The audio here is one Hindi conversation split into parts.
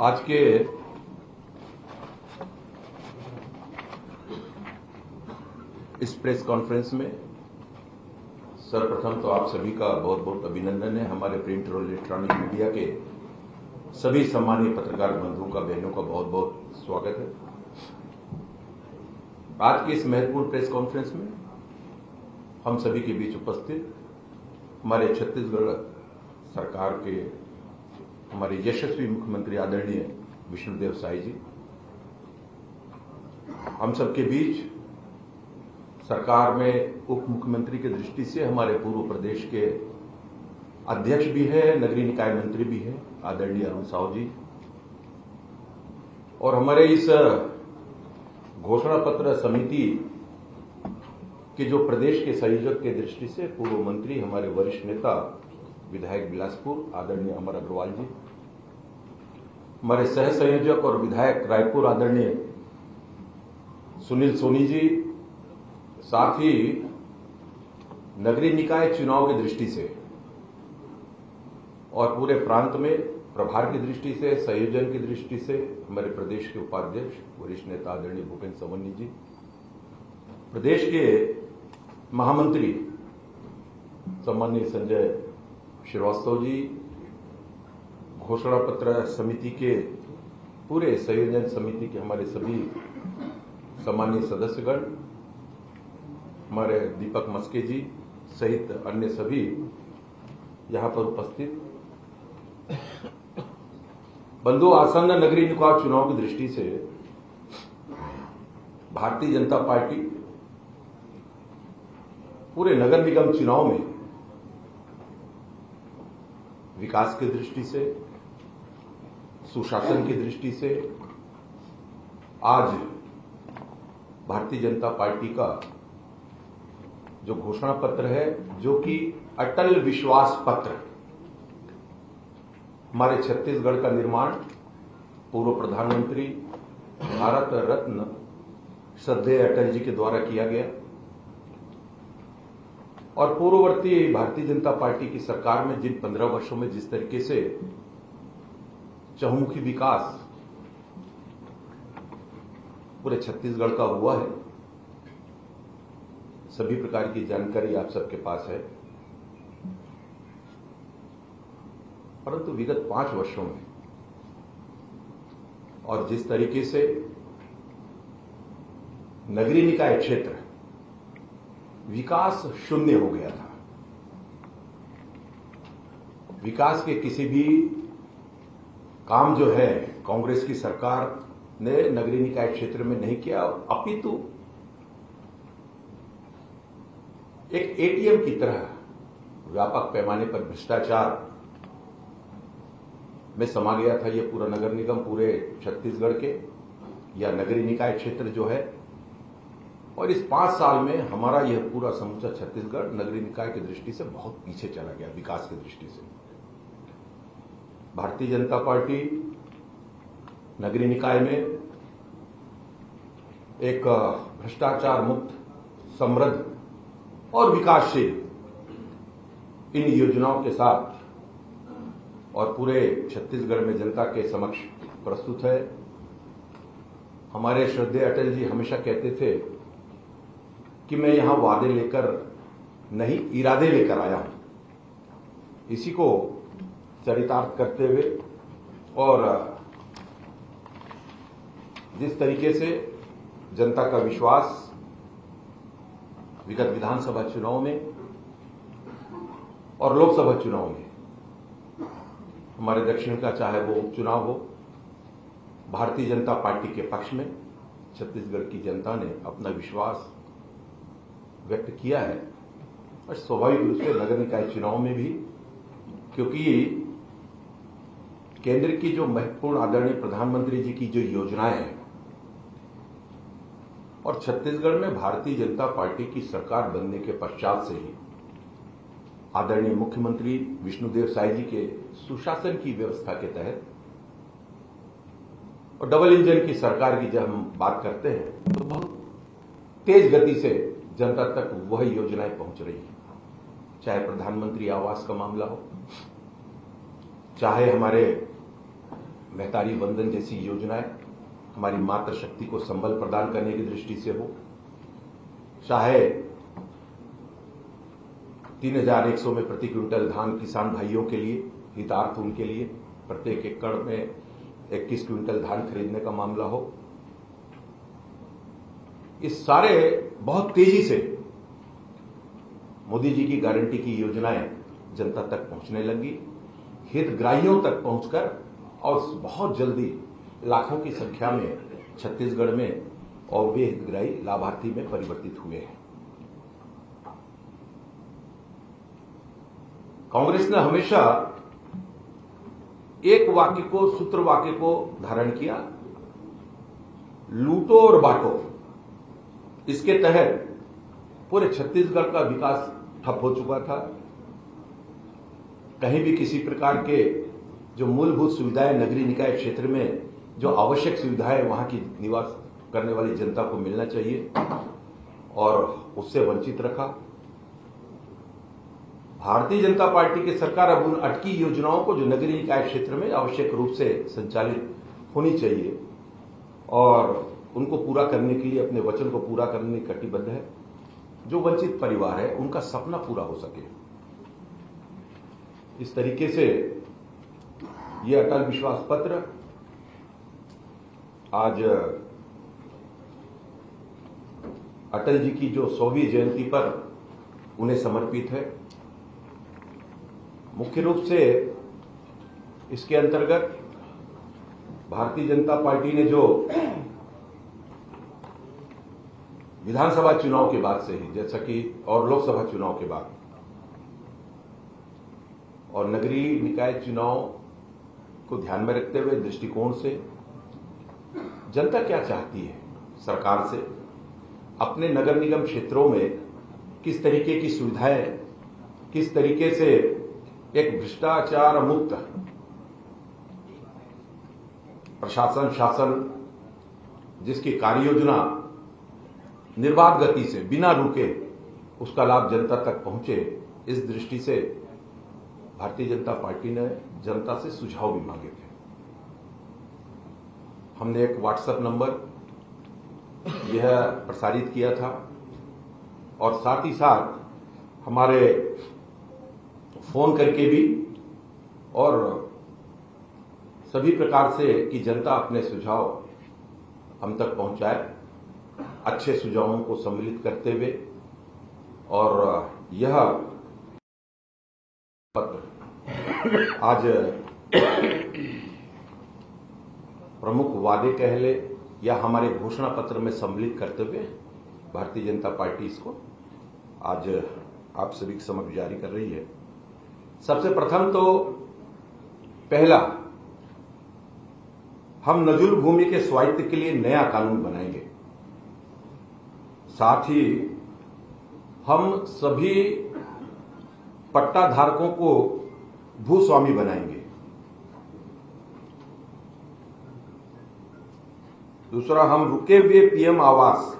आज के इस प्रेस कॉन्फ्रेंस में सर्वप्रथम तो आप सभी का बहुत बहुत अभिनंदन है। हमारे प्रिंट और इलेक्ट्रॉनिक मीडिया के सभी सम्मानीय पत्रकार बंधुओं का, बहनों का बहुत बहुत स्वागत है। आज की इस महत्वपूर्ण प्रेस कॉन्फ्रेंस में हम सभी के बीच उपस्थित हमारे छत्तीसगढ़ सरकार के हमारे यशस्वी मुख्यमंत्री आदरणीय विष्णुदेव साई जी, हम सबके बीच सरकार में उप मुख्यमंत्री की दृष्टि से हमारे पूर्व प्रदेश के अध्यक्ष भी है, नगरीय निकाय मंत्री भी है आदरणीय अरुण साहू जी, और हमारे इस घोषणा पत्र समिति के जो प्रदेश के संयोजक के दृष्टि से पूर्व मंत्री हमारे वरिष्ठ नेता विधायक बिलासपुर आदरणीय अमर अग्रवाल जी, हमारे सह संयोजक और विधायक रायपुर आदरणीय सुनील सोनी जी, साथ ही नगरीय निकाय चुनाव की दृष्टि से और पूरे प्रांत में प्रभार की दृष्टि से, संयोजन की दृष्टि से हमारे प्रदेश के उपाध्यक्ष वरिष्ठ नेता आदरणीय भूपेन्द्र सवन्नी जी, प्रदेश के महामंत्री सम्माननीय संजय श्रीवास्तव जी, घोषणा पत्र समिति के पूरे संयोजन समिति के हमारे सभी सम्मानीय सदस्यगण, हमारे दीपक मस्के जी सहित अन्य सभी यहां पर उपस्थित बंधु, आसन्न नगरीय निकाय चुनाव की दृष्टि से भारतीय जनता पार्टी पूरे नगर निगम चुनाव में विकास की दृष्टि से, सुशासन की दृष्टि से आज भारतीय जनता पार्टी का जो घोषणा पत्र है, जो कि अटल विश्वास पत्र, हमारे छत्तीसगढ़ का निर्माण पूर्व प्रधानमंत्री भारत रत्न श्रद्धेय अटल जी के द्वारा किया गया और पूर्ववर्ती भारतीय जनता पार्टी की सरकार में जिन 15 वर्षों में जिस तरीके से चहुमुखी विकास पूरे छत्तीसगढ़ का हुआ है, सभी प्रकार की जानकारी आप सबके पास है। परंतु विगत 5 वर्षों में और जिस तरीके से नगरीय निकाय क्षेत्र विकास शून्य हो गया था, विकास के किसी भी काम जो है कांग्रेस की सरकार ने नगरीय निकाय क्षेत्र में नहीं किया, अपितु एक एटीएम की तरह व्यापक पैमाने पर भ्रष्टाचार में समा गया था ये पूरा नगर निगम, पूरे छत्तीसगढ़ के या नगरीय निकाय क्षेत्र जो है। और इस 5 साल में हमारा यह पूरा समूचा छत्तीसगढ़ नगरीय निकाय की दृष्टि से बहुत पीछे चला गया विकास की दृष्टि से। भारतीय जनता पार्टी नगरीय निकाय में एक भ्रष्टाचार मुक्त, समृद्ध और विकासशील इन योजनाओं के साथ और पूरे छत्तीसगढ़ में जनता के समक्ष प्रस्तुत है। हमारे श्रद्धेय अटल जी हमेशा कहते थे कि मैं यहां वादे लेकर नहीं, इरादे लेकर आया हूं। इसी को चरितार्थ करते हुए और जिस तरीके से जनता का विश्वास विगत विधानसभा चुनाव में और लोकसभा चुनाव में, हमारे दक्षिण का चाहे वो उपचुनाव हो, भारतीय जनता पार्टी के पक्ष में छत्तीसगढ़ की जनता ने अपना विश्वास व्यक्त किया है। और स्वाभाविक रूप से नगर निकाय चुनाव में भी, क्योंकि केंद्र की जो महत्वपूर्ण आदरणीय प्रधानमंत्री जी की जो योजनाएं हैं और छत्तीसगढ़ में भारतीय जनता पार्टी की सरकार बनने के पश्चात से ही आदरणीय मुख्यमंत्री विष्णुदेव साई जी के सुशासन की व्यवस्था के तहत और डबल इंजन की सरकार की जब हम बात करते हैं तो बहुत तेज गति से जनता तक वह योजनाएं पहुंच रही हैं, चाहे प्रधानमंत्री आवास का मामला हो, चाहे हमारे महतारी वंदन जैसी योजनाएं हमारी मातृशक्ति को संबल प्रदान करने की दृष्टि से हो, चाहे 3,100 में प्रति क्विंटल धान किसान भाइयों के लिए हितार्थ उनके लिए प्रत्येक एकड़ में 21 क्विंटल धान खरीदने का मामला हो, इस सारे बहुत तेजी से मोदी जी की गारंटी की योजनाएं जनता तक पहुंचने लगी, हितग्राहियों तक पहुंचकर और बहुत जल्दी लाखों की संख्या में छत्तीसगढ़ में और वे हितग्राही लाभार्थी में परिवर्तित हुए हैं। कांग्रेस ने हमेशा एक वाक्य को, सूत्र वाक्य को धारण किया, लूटो और बांटो। इसके तहत पूरे छत्तीसगढ़ का विकास ठप हो चुका था। कहीं भी किसी प्रकार के जो मूलभूत सुविधाएं नगरीय निकाय क्षेत्र में जो आवश्यक सुविधाएं वहां की निवास करने वाली जनता को मिलना चाहिए और उससे वंचित रखा। भारतीय जनता पार्टी की सरकार अब उन अटकी योजनाओं को जो नगरीय निकाय क्षेत्र में आवश्यक रूप से संचालित होनी चाहिए और उनको पूरा करने के लिए अपने वचन को पूरा करने की कटिबद्ध है। जो वंचित परिवार है उनका सपना पूरा हो सके, इस तरीके से ये अटल विश्वास पत्र आज अटल जी की जो 100वीं जयंती पर उन्हें समर्पित है। मुख्य रूप से इसके अंतर्गत भारतीय जनता पार्टी ने जो विधानसभा चुनाव के बाद से ही, जैसा कि और लोकसभा चुनाव के बाद और नगरीय निकाय चुनाव को ध्यान में रखते हुए दृष्टिकोण से जनता क्या चाहती है सरकार से, अपने नगर निगम क्षेत्रों में किस तरीके की सुविधाएं, किस तरीके से एक भ्रष्टाचार मुक्त प्रशासन शासन जिसकी कार्ययोजना निर्बाध गति से बिना रुके उसका लाभ जनता तक पहुंचे, इस दृष्टि से भारतीय जनता पार्टी ने जनता से सुझाव भी मांगे थे। हमने एक व्हाट्सएप नंबर यह प्रसारित किया था और साथ ही साथ हमारे फोन करके भी और सभी प्रकार से कि जनता अपने सुझाव हम तक पहुंचाए, अच्छे सुझावों को सम्मिलित करते हुए और यह पत्र आज प्रमुख वादे कह ले या हमारे घोषणा पत्र में सम्मिलित करते हुए भारतीय जनता पार्टी इसको आज आप सभी के समक्ष जारी कर रही है। सबसे प्रथम तो पहला, हम नजूल भूमि के स्वायत्त के लिए नया कानून बनाएंगे। साथ ही हम सभी पट्टा धारकों को भूस्वामी बनाएंगे। दूसरा, हम रुके हुए पीएम आवास,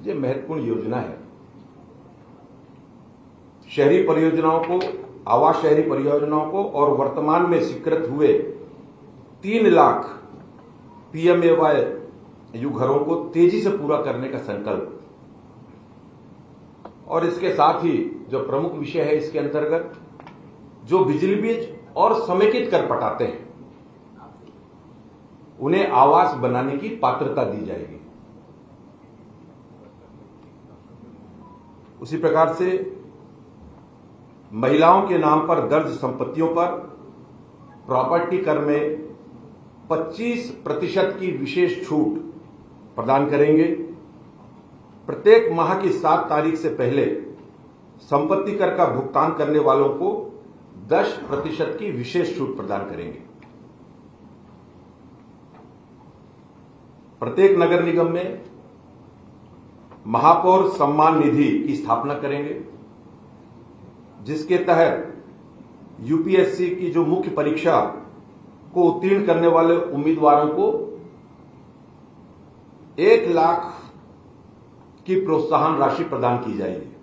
ये महत्वपूर्ण योजना है, शहरी परियोजनाओं को, आवास शहरी परियोजनाओं को और वर्तमान में स्वीकृत हुए 3 लाख पीएमएवाई यू घरों को तेजी से पूरा करने का संकल्प। और इसके साथ ही जो प्रमुख विषय है इसके अंतर्गत, जो बिजली बिल और समेकित कर पटाते हैं उन्हें आवास बनाने की पात्रता दी जाएगी। उसी प्रकार से महिलाओं के नाम पर दर्ज संपत्तियों पर प्रॉपर्टी कर में 25% की विशेष छूट प्रदान करेंगे। प्रत्येक माह की 7 तारीख से पहले संपत्ति कर का भुगतान करने वालों को 10% की विशेष छूट प्रदान करेंगे। प्रत्येक नगर निगम में महापौर सम्मान निधि की स्थापना करेंगे, जिसके तहत यूपीएससी की जो मुख्य परीक्षा को उत्तीर्ण करने वाले उम्मीदवारों को 1 लाख की प्रोत्साहन राशि प्रदान की जाएगी।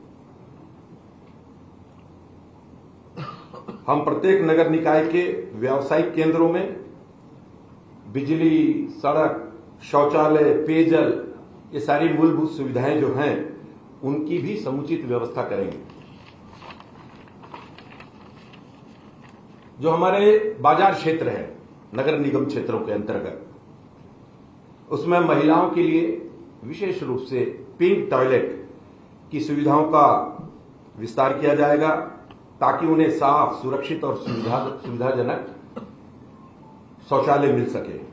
हम प्रत्येक नगर निकाय के व्यावसायिक केंद्रों में बिजली, सड़क, शौचालय, पेयजल, ये सारी मूलभूत सुविधाएं जो हैं उनकी भी समुचित व्यवस्था करेंगे। जो हमारे बाजार क्षेत्र है नगर निगम क्षेत्रों के अंतर्गत, उसमें महिलाओं के लिए विशेष रूप से पिंक टॉयलेट की सुविधाओं का विस्तार किया जाएगा ताकि उन्हें साफ, सुरक्षित और सुविधाजनक शौचालय मिल सके।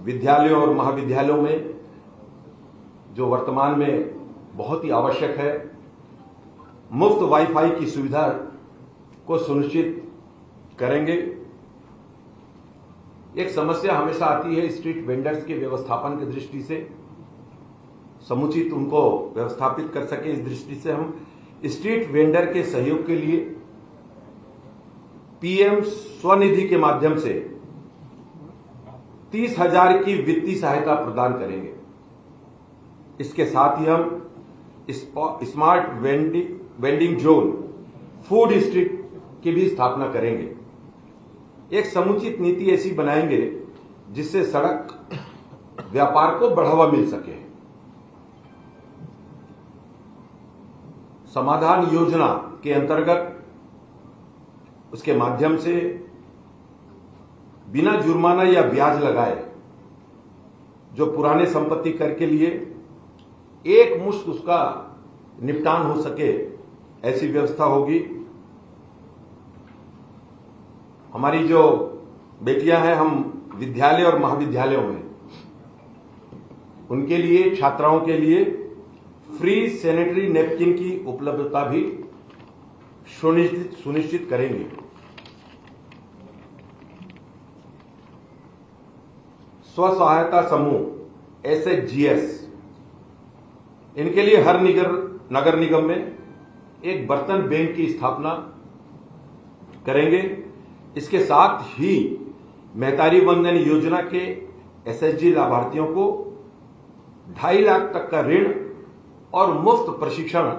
विद्यालयों और महाविद्यालयों में जो वर्तमान में बहुत ही आवश्यक है, मुफ्त वाईफाई की सुविधा को सुनिश्चित करेंगे। एक समस्या हमेशा आती है स्ट्रीट वेंडर्स के व्यवस्थापन की दृष्टि से, समुचित उनको व्यवस्थापित कर सके, इस दृष्टि से हम स्ट्रीट वेंडर के सहयोग के लिए पीएम स्वनिधि के माध्यम से 30,000 की वित्तीय सहायता प्रदान करेंगे। इसके साथ ही हम smart vending zone, food street की भी स्थापना करेंगे। एक समुचित नीति ऐसी बनाएंगे जिससे सड़क व्यापार को बढ़ावा मिल सके। समाधान योजना के अंतर्गत उसके माध्यम से बिना जुर्माना या ब्याज लगाए जो पुराने संपत्ति कर के लिए एक मुश्त उसका निपटान हो सके, ऐसी व्यवस्था होगी। हमारी जो बेटियां हैं, हम विद्यालय और महाविद्यालयों में उनके लिए, छात्राओं के लिए फ्री सैनिटरी नैपकिन की उपलब्धता भी सुनिश्चित करेंगे। स्व सहायता समूह SHGs, इनके लिए हर नगर निगम में एक बर्तन बैंक की स्थापना करेंगे। इसके साथ ही महतारी वंदन योजना के SHG लाभार्थियों को 2.5 लाख तक का ऋण और मुफ्त प्रशिक्षण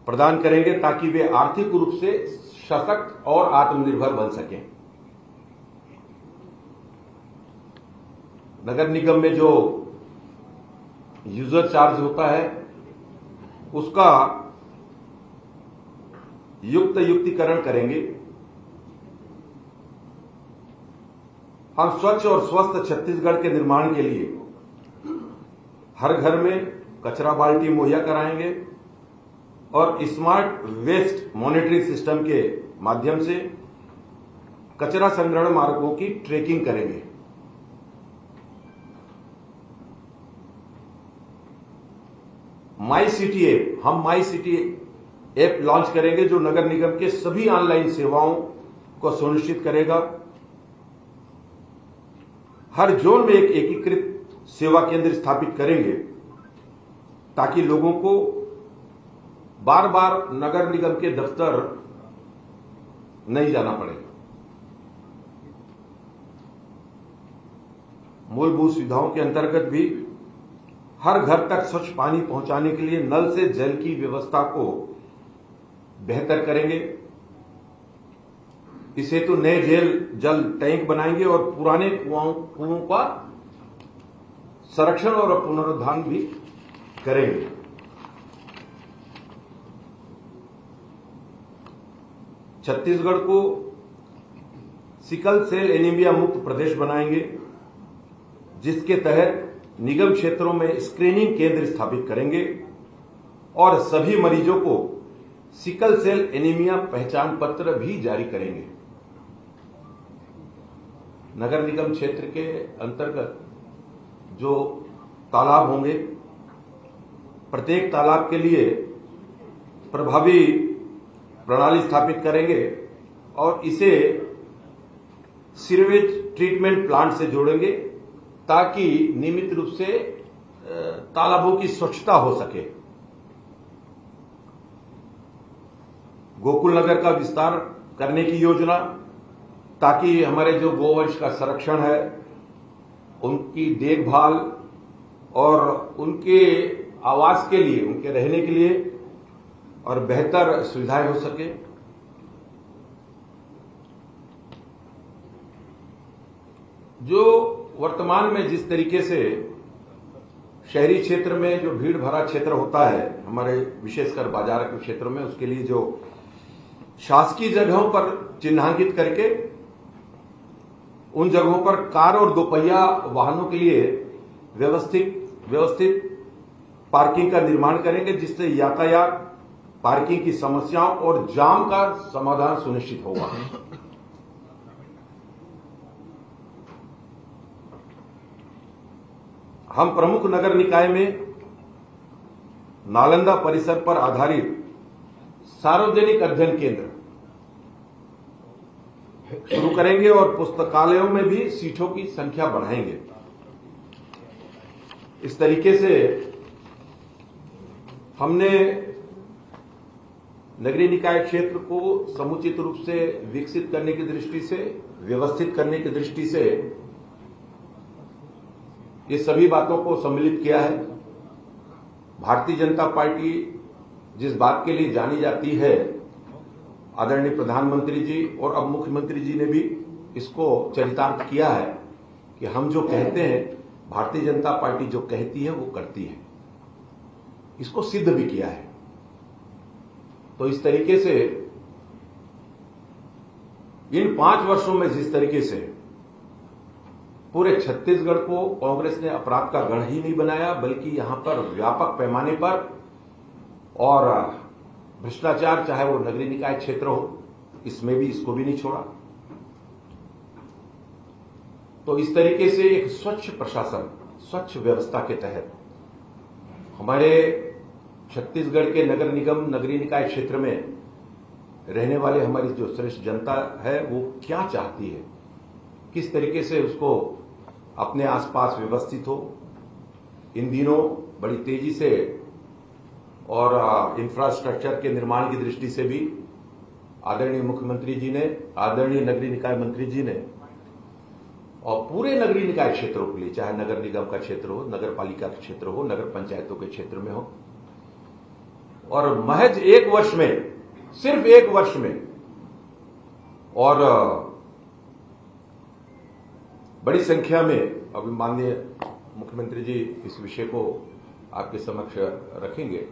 प्रदान करेंगे ताकि वे आर्थिक रूप से सशक्त और आत्मनिर्भर बन सकें। नगर निगम में जो यूजर चार्ज होता है उसका युक्तिकरण करेंगे। हम स्वच्छ और स्वस्थ छत्तीसगढ़ के निर्माण के लिए हर घर में कचरा बाल्टी मुहैया कराएंगे और स्मार्ट वेस्ट मॉनिटरिंग सिस्टम के माध्यम से कचरा संग्रहण मार्गों की ट्रैकिंग करेंगे। माई सिटी ऐप, हम माई सिटी ऐप लॉन्च करेंगे जो नगर निगम के सभी ऑनलाइन सेवाओं को सुनिश्चित करेगा। हर जोन में एक एकीकृत सेवा केंद्र स्थापित करेंगे ताकि लोगों को बार बार नगर निगम के दफ्तर नहीं जाना पड़े। मूलभूत सुविधाओं के अंतर्गत भी हर घर तक स्वच्छ पानी पहुंचाने के लिए नल से जल की व्यवस्था को बेहतर करेंगे। इस हेतु नए जल टैंक बनाएंगे और पुराने कुओं का संरक्षण और पुनरुद्धार भी करेंगे। छत्तीसगढ़ को सिकल सेल एनीमिया मुक्त प्रदेश बनाएंगे, जिसके तहत निगम क्षेत्रों में स्क्रीनिंग केंद्र स्थापित करेंगे और सभी मरीजों को सिकल सेल एनीमिया पहचान पत्र भी जारी करेंगे। नगर निगम क्षेत्र के अंतर्गत जो तालाब होंगे, प्रत्येक तालाब के लिए प्रभावी प्रणाली स्थापित करेंगे और इसे सीवेज ट्रीटमेंट प्लांट से जोड़ेंगे ताकि नियमित रूप से तालाबों की स्वच्छता हो सके। गोकुल नगर का विस्तार करने की योजना, ताकि हमारे जो गोवंश का संरक्षण है, उनकी देखभाल और उनके आवास के लिए, उनके रहने के लिए और बेहतर सुविधाएं हो सके। जो वर्तमान में जिस तरीके से शहरी क्षेत्र में जो भीड़ भरा क्षेत्र होता है, हमारे विशेषकर बाजार के क्षेत्रों में, उसके लिए जो शासकीय जगहों पर चिन्हांकित करके उन जगहों पर कार और दोपहिया वाहनों के लिए व्यवस्थित पार्किंग का निर्माण करेंगे, जिससे यातायात, पार्किंग की समस्याओं और जाम का समाधान सुनिश्चित होगा। हम प्रमुख नगर निकाय में नालंदा परिसर पर आधारित सार्वजनिक अध्ययन केंद्र शुरू करेंगे और पुस्तकालयों में भी सीटों की संख्या बढ़ाएंगे। इस तरीके से हमने नगरीय निकाय क्षेत्र को समुचित रूप से विकसित करने की दृष्टि से, व्यवस्थित करने की दृष्टि से ये सभी बातों को सम्मिलित किया है। भारतीय जनता पार्टी जिस बात के लिए जानी जाती है, आदरणीय प्रधानमंत्री जी और अब मुख्यमंत्री जी ने भी इसको चरितार्थ किया है कि हम जो कहते हैं, भारतीय जनता पार्टी जो कहती है वो करती है। इसको सिद्ध भी किया है। तो इस तरीके से इन 5 वर्षों में जिस तरीके से पूरे छत्तीसगढ़ को कांग्रेस ने अपराध का गढ़ ही नहीं बनाया, बल्कि यहां पर व्यापक पैमाने पर और भ्रष्टाचार, चाहे वो नगरीय निकाय क्षेत्र हो, इसमें भी इसको भी नहीं छोड़ा। तो इस तरीके से एक स्वच्छ प्रशासन, स्वच्छ व्यवस्था के तहत हमारे छत्तीसगढ़ के नगर निगम, नगरीय निकाय क्षेत्र में रहने वाले हमारी जो श्रेष्ठ जनता है वो क्या चाहती है, किस तरीके से उसको अपने आसपास व्यवस्थित हो। इन दिनों बड़ी तेजी से और इंफ्रास्ट्रक्चर के निर्माण की दृष्टि से भी आदरणीय मुख्यमंत्री जी ने, आदरणीय नगरीय निकाय मंत्री जी ने, और पूरे नगरीय निकाय क्षेत्रों के लिए, चाहे नगर निगम का क्षेत्र हो, नगर पालिका का क्षेत्र हो, नगर पंचायतों के क्षेत्र में हो, और महज 1 वर्ष में, सिर्फ 1 वर्ष में, और बड़ी संख्या में, अभी माननीय मुख्यमंत्री जी इस विषय को आपके समक्ष रखेंगे,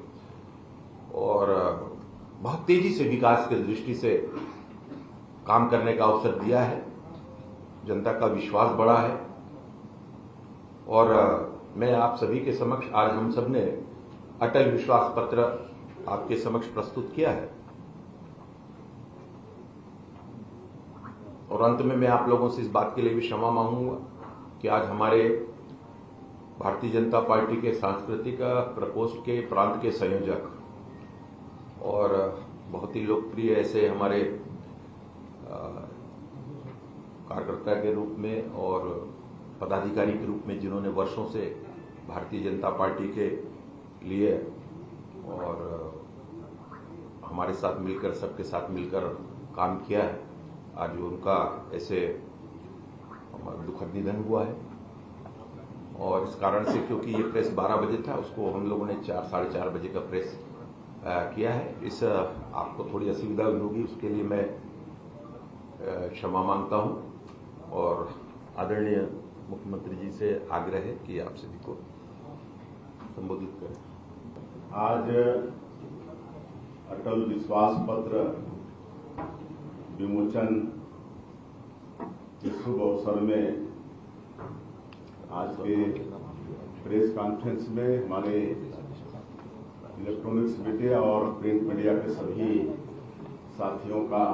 और बहुत तेजी से विकास की दृष्टि से काम करने का अवसर दिया है। जनता का विश्वास बढ़ा है। और मैं आप सभी के समक्ष आज हम सब ने अटल विश्वास पत्र आपके समक्ष प्रस्तुत किया है। और अंत में मैं आप लोगों से इस बात के लिए भी क्षमा मांगूंगा कि आज हमारे भारतीय जनता पार्टी के सांस्कृतिक प्रकोष्ठ के प्रांत के संयोजक और बहुत ही लोकप्रिय ऐसे हमारे कार्यकर्ता के रूप में और पदाधिकारी के रूप में, जिन्होंने वर्षों से भारतीय जनता पार्टी के लिए और हमारे साथ मिलकर, सबके साथ मिलकर काम किया है, आज उनका ऐसे दुखद निधन हुआ है। और इस कारण से, क्योंकि ये प्रेस 12 बजे था, उसको हम लोगों ने 4, साढ़े 4 बजे का प्रेस किया है। इस आपको थोड़ी असुविधा होगी, उसके लिए मैं क्षमा मांगता हूं। और आदरणीय मुख्यमंत्री जी से आग्रह है कि आप सभी को संबोधित करें। आज अटल विश्वास पत्र विमोचन के शुभ अवसर में आज के प्रेस कॉन्फ्रेंस में हमारे इलेक्ट्रॉनिक्स मीडिया और प्रिंट मीडिया के सभी साथियों का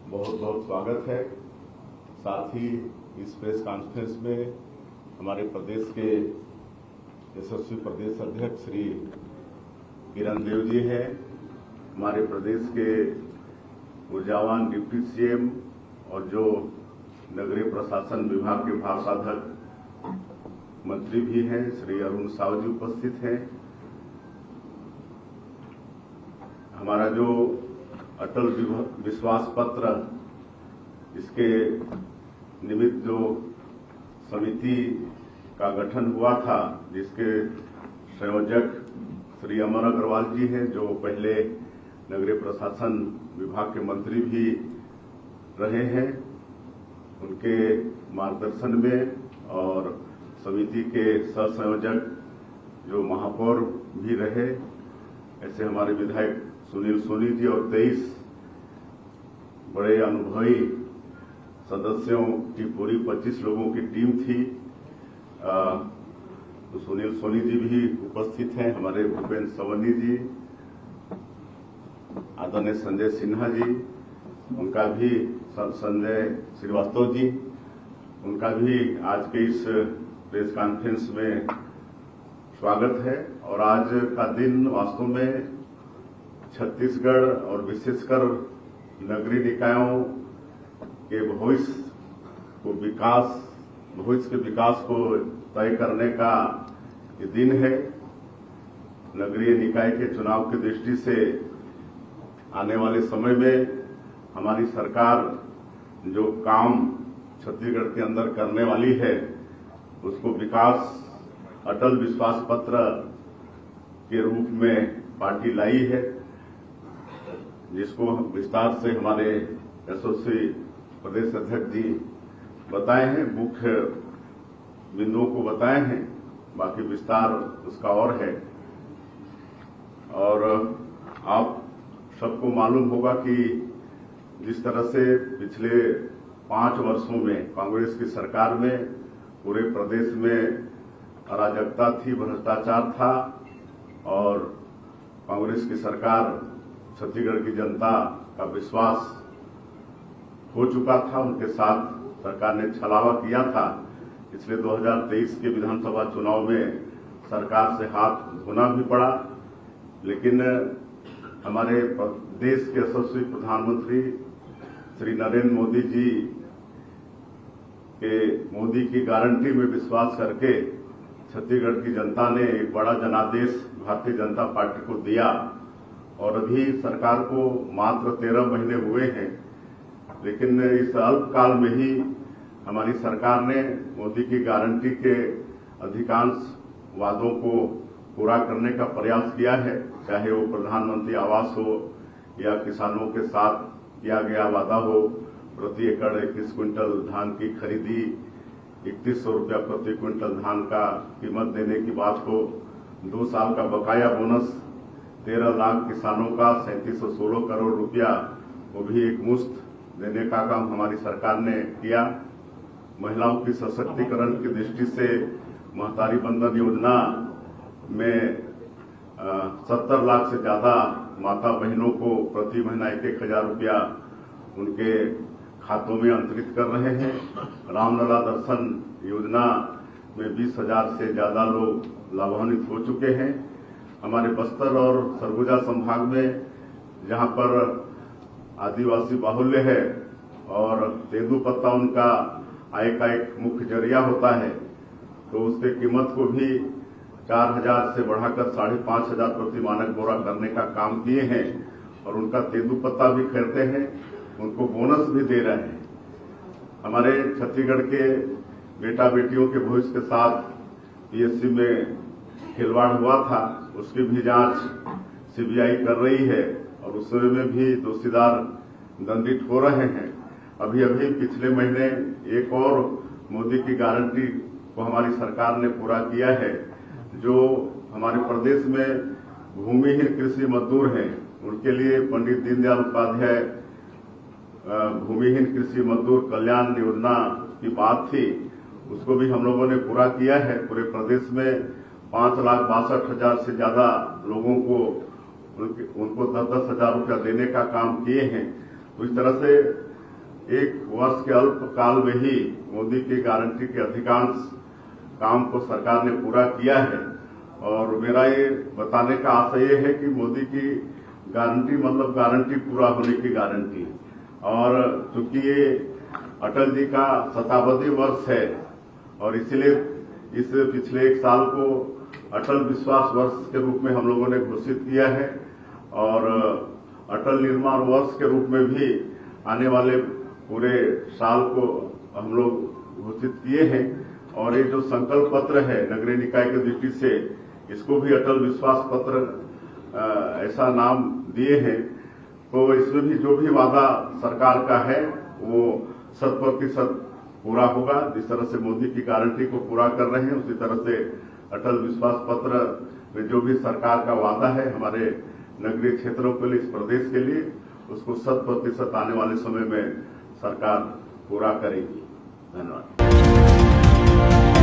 बहुत बहुत स्वागत है। साथ ही इस प्रेस कॉन्फ्रेंस में हमारे प्रदेश के यशस्वी प्रदेश अध्यक्ष श्री किरण देव जी हैं, हमारे प्रदेश के ऊर्जावान डिप्टी सीएम और जो नगरीय प्रशासन विभाग के भारसाधक मंत्री भी हैं श्री अरुण साव जी उपस्थित हैं। हमारा जो अटल विश्वास पत्र, इसके निमित्त जो समिति का गठन हुआ था, जिसके संयोजक श्री अमर अग्रवाल जी हैं, जो पहले नगरीय प्रशासन विभाग के मंत्री भी रहे हैं, उनके मार्गदर्शन में और समिति के सहसंयोजक जो महापौर भी रहे, ऐसे हमारे विधायक सुनील सोनी जी और 23 बड़े अनुभवी सदस्यों की पूरी 25 लोगों की टीम थी। तो सुनील सोनी जी भी उपस्थित हैं, हमारे भूपेन्द्र सवन्नी जी, आदरणीय संजय सिन्हा जी, उनका भी संजय श्रीवास्तव जी, उनका भी आज के इस प्रेस कॉन्फ्रेंस में स्वागत है। और आज का दिन वास्तव में छत्तीसगढ़ और विशेषकर नगरीय निकायों के भविष्य के विकास को तय करने का ये दिन है। नगरीय निकाय के चुनाव की दृष्टि से आने वाले समय में हमारी सरकार जो काम छत्तीसगढ़ के अंदर करने वाली है, उसको विकास अटल विश्वास पत्र के रूप में पार्टी लाई है, जिसको विस्तार से हमारे एसओसी प्रदेश अध्यक्ष जी बताए हैं, मुख्य बिंदुओं को बताए हैं, बाकी विस्तार उसका और है। और आप सबको मालूम होगा कि जिस तरह से पिछले 5 वर्षों में कांग्रेस की सरकार में पूरे प्रदेश में अराजकता थी, भ्रष्टाचार था, और कांग्रेस की सरकार छत्तीसगढ़ की जनता का विश्वास हो चुका था, उनके साथ सरकार ने छलावा किया था। इसलिए 2023 के विधानसभा चुनाव में सरकार से हाथ धोना भी पड़ा, लेकिन हमारे देश के यशस्वी प्रधानमंत्री श्री नरेंद्र मोदी जी के मोदी की गारंटी में विश्वास करके छत्तीसगढ़ की जनता ने एक बड़ा जनादेश भारतीय जनता पार्टी को दिया। और अभी सरकार को मात्र 13 महीने हुए हैं, लेकिन इस अल्पकाल में ही हमारी सरकार ने मोदी की गारंटी के अधिकांश वादों को पूरा करने का प्रयास किया है, चाहे वो प्रधानमंत्री आवास हो या किसानों के साथ किया गया वादा हो, प्रति एकड़ 21 क्विंटल धान की खरीदी, 3100 रुपया प्रति क्विंटल धान का कीमत देने की बात हो, 2 साल का बकाया बोनस 13 लाख किसानों का 3716 करोड़ रुपया वो भी एक मुश्त देने का काम हमारी सरकार ने किया। महिलाओं की सशक्तिकरण की दृष्टि से महतारी बंधन योजना में 70 लाख से ज्यादा माता बहनों को प्रति महीना 1,000 रुपया उनके खातों में अंतरित कर रहे हैं। रामलला दर्शन योजना में 20,000 से ज्यादा लोग लाभान्वित हो चुके हैं। हमारे बस्तर और सरगुजा संभाग में जहां पर आदिवासी बाहुल्य है और तेंदुपत्ता उनका आय का एक मुख्य जरिया होता है, तो उसके कीमत को भी 4,000 से बढ़ाकर 5,500 प्रति मानक बोरा करने का काम किए हैं। और उनका तेंदुपत्ता भी खरीदते हैं, उनको बोनस भी दे रहे हैं। हमारे छत्तीसगढ़ के बेटा बेटियों के भविष्य के साथ पीएससी में खिलवाड़ हुआ था, उसकी भी जांच सीबीआई कर रही है और उसमें में भी दोषीदार दंडित हो रहे हैं। अभी पिछले महीने एक और मोदी की गारंटी को हमारी सरकार ने पूरा किया है। जो हमारे प्रदेश में भूमिहीन कृषि मजदूर हैं, उनके लिए पंडित दीनदयाल उपाध्याय भूमिहीन कृषि मजदूर कल्याण योजना की बात थी, उसको भी हम लोगों ने पूरा किया है। पूरे प्रदेश में 5,62,000 से ज्यादा लोगों को उनको 10,000 रुपया देने का काम किए हैं। तो इस तरह से एक वर्ष के अल्पकाल में ही मोदी की गारंटी के अधिकांश काम को सरकार ने पूरा किया है। और मेरा ये बताने का आशय ये है कि मोदी की गारंटी मतलब गारंटी पूरा होने की गारंटी। और चूंकि ये अटल जी का शताब्दी वर्ष है और इसलिए इस पिछले 1 साल को अटल विश्वास वर्ष के रूप में हम लोगों ने घोषित किया है और अटल निर्माण वर्ष के रूप में भी आने वाले पूरे साल को हम लोग घोषित किए हैं। और ये जो संकल्प पत्र है नगरीय निकाय की दृष्टि से, इसको भी अटल विश्वास पत्र ऐसा नाम दिए हैं। तो इसमें भी जो भी वादा सरकार का है वो 100% पूरा होगा। जिस तरह से मोदी की गारंटी को पूरा कर रहे हैं, उसी तरह से अटल विश्वास पत्र में जो भी सरकार का वादा है हमारे नगरीय क्षेत्रों के लिए, इस प्रदेश के लिए, उसको 100% आने वाले समय में सरकार पूरा करेगी। धन्यवाद।